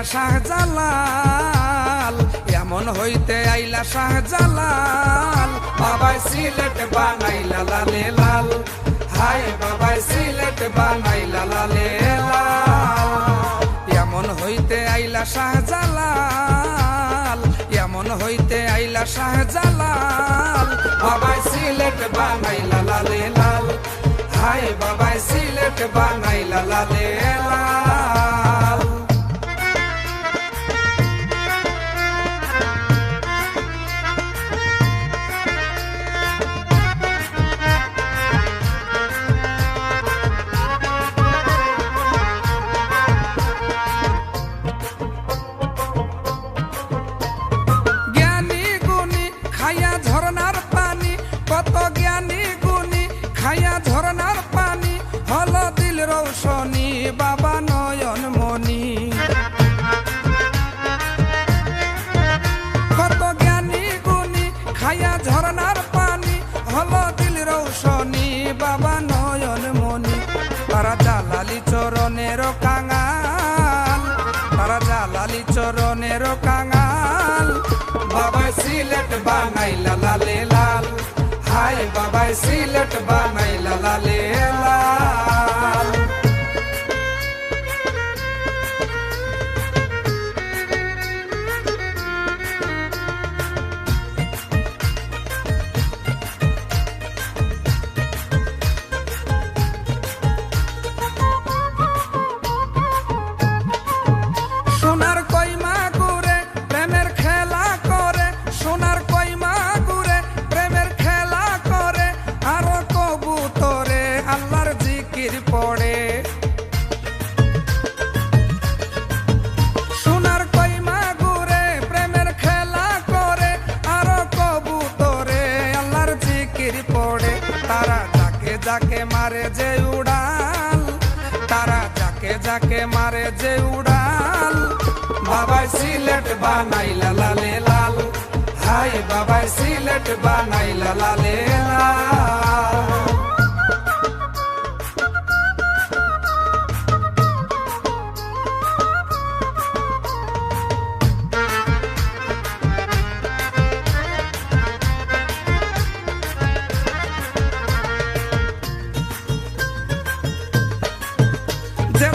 আইলা শাহজালাল, এমন হইতে আইলা শাহজালাল। বাবাই সিলেট বানাইলা লালে লাল, হায় বাবাই সিলেট বানাইলা লালে লাল। এমন হইতে আইলা শাহজালাল, এমন হইতে আইলা শাহজালাল। বাবাই সিলেট বানাইলা লালে লাল, হায় বাবাই সিলেট বানাইলা লালে লাল। জ্ঞানী গুণী খাইয়া ঝরনার পানি, কত জ্ঞানী গুণী খাইয়া ঝরনার পানি। হল দিল রৌশনী বাবা নয়ন মনি, কত জ্ঞানী গুণী খাইয়া ঝরনার পানি। হল দিল রৌশনী বাবা নয়ন মনি। তারা জালালি চরণের কাঙাল, তারা জালালি চরণের কাঙাল। বাবাই সিলেট বানাইলা লালে লাল, হায় বাবাই সিলেট বানাইলা লালে লাল। সোনার কইমা গুরে প্রেমের খেলা করে, সোনার কইমা গুরে প্রেমের খেলা করে। আরো কবুতরে আল্লাহর জিকির পড়ে, সোনার কইমা গুরে প্রেমের খেলা করে। আরো কবুতরে আল্লাহর জিকির পড়ে। তারা যাকে যাকে মারে যে উড়াল, তারা যাকে যাকে মারে যে উড়াল। বাবাই সিলেট বানাইলা লালে লাল, হায় বাবাই সিলেট বানাইলা লালে লাল। যে